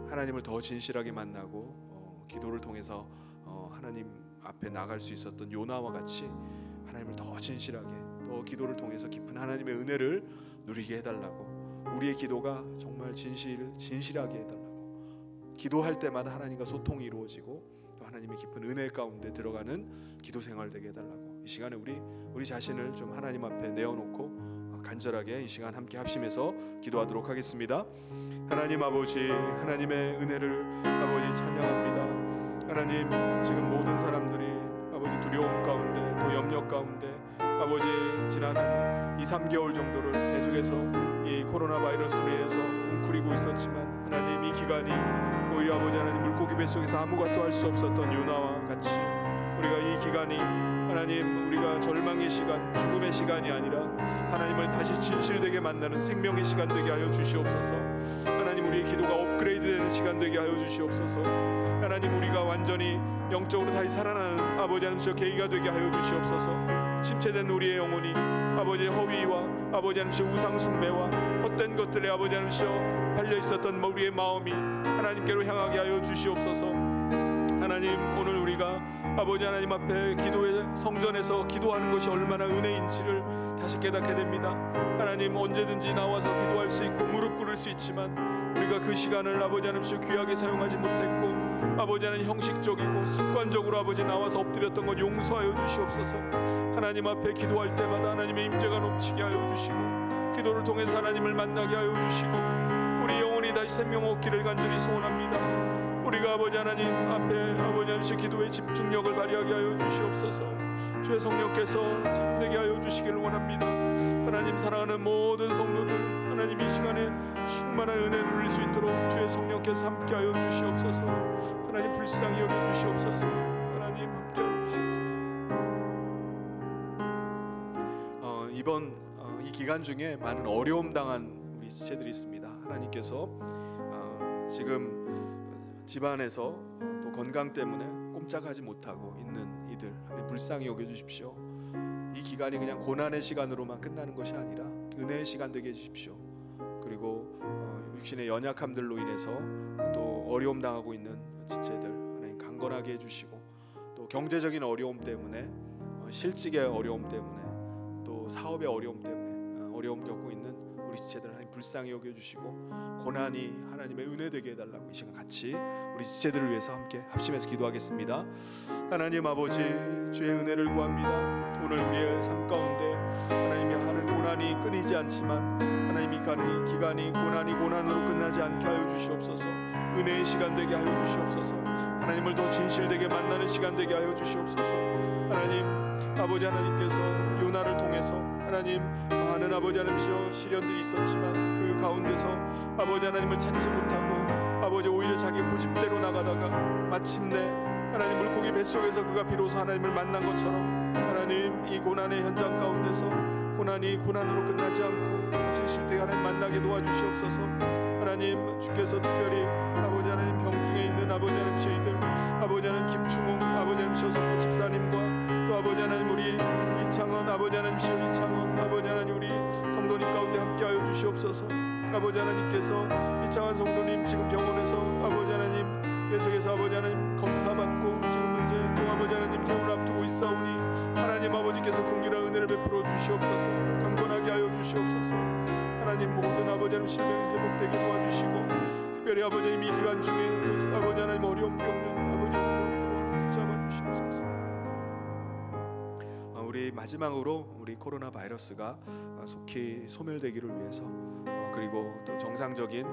하나님을 더 진실하게 만나고 기도를 통해서 하나님 앞에 나갈 수 있었던 요나와 같이 하나님을 더 진실하게, 또 기도를 통해서 깊은 하나님의 은혜를 누리게 해달라고, 우리의 기도가 정말 진실하게 해달라고, 기도할 때마다 하나님과 소통이 이루어지고 또 하나님의 깊은 은혜 가운데 들어가는 기도 생활 되게 해달라고, 이 시간에 우리 자신을 좀 하나님 앞에 내어놓고 간절하게 이 시간 함께 합심해서 기도하도록 하겠습니다. 하나님 아버지, 하나님의 은혜를 아버지 찬양합니다. 하나님, 지금 모든 사람들이 아버지 두려움 가운데 또 염려 가운데 아버지 지난 한 2-3개월 정도를 계속해서 이 코로나 바이러스로 인해서 웅크리고 있었지만 하나님, 이 기간이 오히려 아버지 하나님 물고기 뱃속에서 아무것도 할 수 없었던 요나와 같이 우리가 이 기간이 하나님, 우리가 절망의 시간, 죽음의 시간이 아니라 하나님을 다시 진실되게 만나는 생명의 시간 되게 하여 주시옵소서. 하나님, 우리의 기도가 업그레이드되는 시간 되게 하여 주시옵소서. 하나님, 우리가 완전히 영적으로 다시 살아나는 아버지 하나님 계기가 되게 하여 주시옵소서. 침체된 우리의 영혼이 아버지의 허위와 아버지 하나님 우상 숭배와 헛된 것들에 아버지 하나님 팔려 있었던 우리의 마음이 하나님께로 향하게 하여 주시옵소서. 하나님, 오늘 우리가 아버지 하나님 앞에 기도의 성전에서 기도하는 것이 얼마나 은혜인지를 다시 깨닫게 됩니다. 하나님, 언제든지 나와서 기도할 수 있고 무릎 꿇을 수 있지만 우리가 그 시간을 아버지 하나님 귀하게 사용하지 못했고 아버지 하나님 형식적이고 습관적으로 아버지 나와서 엎드렸던 것 용서하여 주시옵소서. 하나님 앞에 기도할 때마다 하나님의 임재가 넘치게 하여 주시고 기도를 통해서 하나님을 만나게 하여 주시고 우리 영혼이 다시 생명 얻기를 간절히 소원합니다. 우리가 아버지 하나님 앞에 아버지 하나님 기도의 집중력을 발휘하게 하여 주시옵소서. 주의 성령께서 참되게 하여 주시기를 원합니다. 하나님, 사랑하는 모든 성도들, 하나님 이 시간에 충만한 은혜를 누릴 수 있도록 주의 성령께서 함께하여 주시옵소서. 하나님, 불쌍히 여겨 주시옵소서. 하나님, 함께하여 주시옵소서. 이번 이 기간 중에 많은 어려움 당한 우리 지체들이 있습니다. 하나님께서 지금 집안에서 또 건강 때문에 꼼짝하지 못하고 있는 이들, 하나님 불쌍히 여겨주십시오. 이 기간이 그냥 고난의 시간으로만 끝나는 것이 아니라 은혜의 시간 되게 해주십시오. 그리고 육신의 연약함들로 인해서 또 어려움 당하고 있는 지체들 하나님 강건하게 해주시고, 또 경제적인 어려움 때문에 실직의 어려움 때문에 또 사업의 어려움 때문에 어려움 겪고 있는 우리 지체들 하나님 불쌍히 여겨주시고 고난이 하나님의 은혜 되게 해달라고 이 시간 같이 우리 지체들을 위해서 함께 합심해서 기도하겠습니다. 하나님 아버지, 주의 은혜를 구합니다. 오늘 우리의 삶 가운데 하나님이 하는 고난이 끊이지 않지만 하나님 이 기간이 고난으로 끝나지 않게 하여 주시옵소서. 은혜의 시간 되게 하여 주시옵소서. 하나님을 더 진실되게 만나는 시간 되게 하여 주시옵소서. 하나님 아버지, 하나님께서 요나를 통해서 하나님 많은 아버지 하나님이여 시련들이 있었지만 그 가운데서 아버지 하나님을 찾지 못하고 아버지 오히려 자기 고집대로 나가다가 마침내 하나님 물고기 뱃속에서 그가 비로소 하나님을 만난 것처럼 하나님 이 고난의 현장 가운데서 고난이 고난으로 끝나지 않고 진실되게 하나님 만나게 도와주시옵소서. 하나님, 주께서 특별히 아버지 하나님 병중에 있는 아버지 하나님 이들 아버지 하나님 김충웅 아버지 하나님 성모 집사님과 또 아버지 하나님 우리 이창원 아버지 하나님 이창원 아버지 하나님 우리 성도님 가운데 함께하여 주시옵소서. 아버지 하나님께서 이창원 성도님 지금 병원에서 아버지 하나님 계속해서 아버지 하나님 검사받고 지금 이제 또 아버지 하나님 퇴원을 앞두고 있사오니 하나님 아버지께서 긍휼한 은혜를 베풀어 주시옵소서. 강건하게 하여 주시옵소서. 하나님 모든 아버지 하나님 질병이 회복되게 도와주시고 특별히 아버지 하나님 이 기간 중에 또 아버지 하나님 어려움 겪는 아버지 하나님 붙잡아 주시옵소서. 우리 마지막으로 우리 코로나 바이러스가 속히 소멸되기를 위해서 그리고 또 정상적인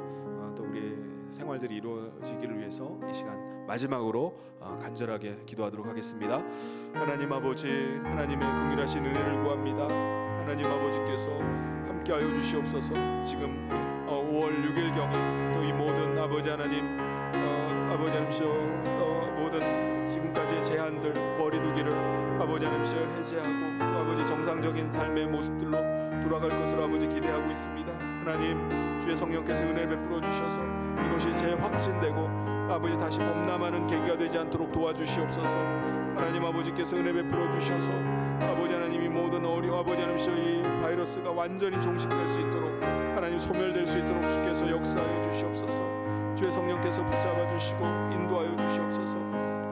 또 우리 생활들이 이루어지기를 위해서 이 시간 마지막으로 간절하게 기도하도록 하겠습니다. 하나님 아버지, 하나님의 긍휼하신 은혜를 구합니다. 하나님 아버지께서 함께하여 주시옵소서. 지금 5월 6일경에 또 이 모든 아버지 하나님 아버지 하나님시여 또 모든 지금까지의 제한들 거리두기를 아버지 하나님시여 해제하고 또 아버지 정상적인 삶의 모습들로 돌아갈 것을 아버지 기대하고 있습니다. 하나님, 주의 성령께서 은혜를 베풀어 주셔서 이것이 재확진되고 아버지 다시 범람하는 계기가 되지 않도록 도와주시옵소서. 하나님 아버지께서 은혜 베풀어 주셔서 아버지 하나님이 모든 아버지 하나님시여 이 바이러스가 완전히 종식될 수 있도록 하나님 소멸될 수 있도록 주께서 역사하여 주시옵소서. 주의 성령께서 붙잡아 주시고 인도하여 주시옵소서.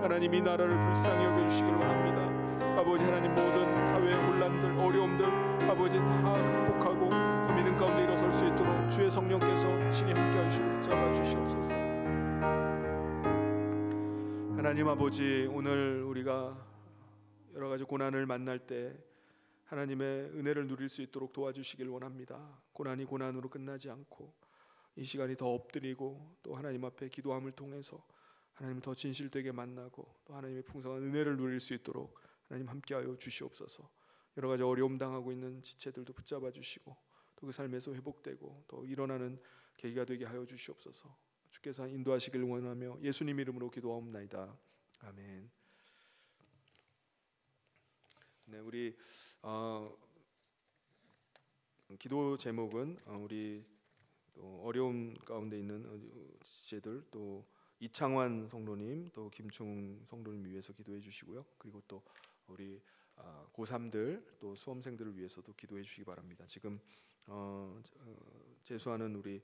하나님 이 나라를 불쌍히 여겨 주시길 원합니다. 아버지 하나님 모든 사회의 혼란들 어려움들 아버지 다 극복하고 믿음 가운데 일어설 수 있도록 주의 성령께서 친히 함께하여 주시고 붙잡아 주시옵소서. 하나님 아버지, 오늘 우리가 여러 가지 고난을 만날 때 하나님의 은혜를 누릴 수 있도록 도와주시길 원합니다. 고난이 고난으로 끝나지 않고 이 시간이 더 엎드리고 또 하나님 앞에 기도함을 통해서 하나님을 더 진실되게 만나고 또 하나님의 풍성한 은혜를 누릴 수 있도록 하나님 함께하여 주시옵소서. 여러 가지 어려움 당하고 있는 지체들도 붙잡아 주시고 또 그 삶에서 회복되고 또 일어나는 계기가 되게 하여 주시옵소서. 주께서 인도하시길 원하며 예수님 이름으로 기도하옵나이다. 아멘. 네, 우리 기도 제목은 우리 또 어려움 가운데 있는 지체들 또 이창환 성도님 또 김충 성도님 위해서 기도해 주시고요. 그리고 또 우리 고3들 또 수험생들을 위해서도 기도해 주시기 바랍니다. 지금 재수하는 우리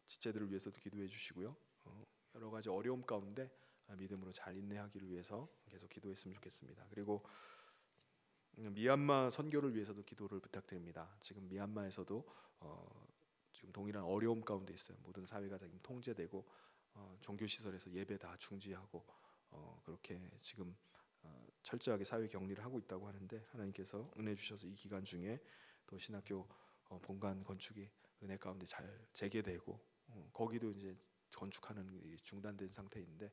지체들을 위해서도 기도해 주시고요. 여러 가지 어려움 가운데 믿음으로 잘 인내하기를 위해서 계속 기도했으면 좋겠습니다. 그리고 미얀마 선교를 위해서도 기도를 부탁드립니다. 지금 미얀마에서도 지금 동일한 어려움 가운데 있어요. 모든 사회가 지금 통제되고 종교 시설에서 예배 다 중지하고 그렇게 지금 철저하게 사회 격리를 하고 있다고 하는데, 하나님께서 은혜 주셔서 이 기간 중에 또 신학교 본관 건축이 은혜 가운데 잘 재개되고 거기도 이제 건축하는 일이 중단된 상태인데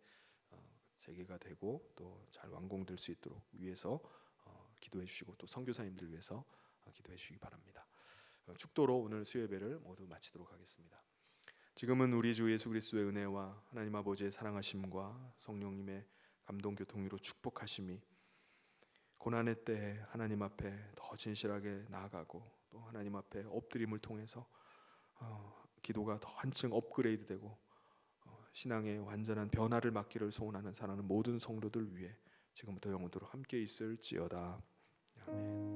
재개가 되고 또 잘 완공될 수 있도록 위해서 기도해 주시고, 또 선교사님들 위해서 기도해 주시기 바랍니다. 축도로 오늘 수요예배를 모두 마치도록 하겠습니다. 지금은 우리 주 예수 그리스도의 은혜와 하나님 아버지의 사랑하심과 성령님의 감동 교통으로 축복하심이 고난의 때에 하나님 앞에 더 진실하게 나아가고 또 하나님 앞에 엎드림을 통해서 기도가 더 한층 업그레이드되고 신앙의 완전한 변화를 맞기를 소원하는 사랑하는 모든 성도들 위해 지금부터 영원토록 함께 있을지어다. 아멘.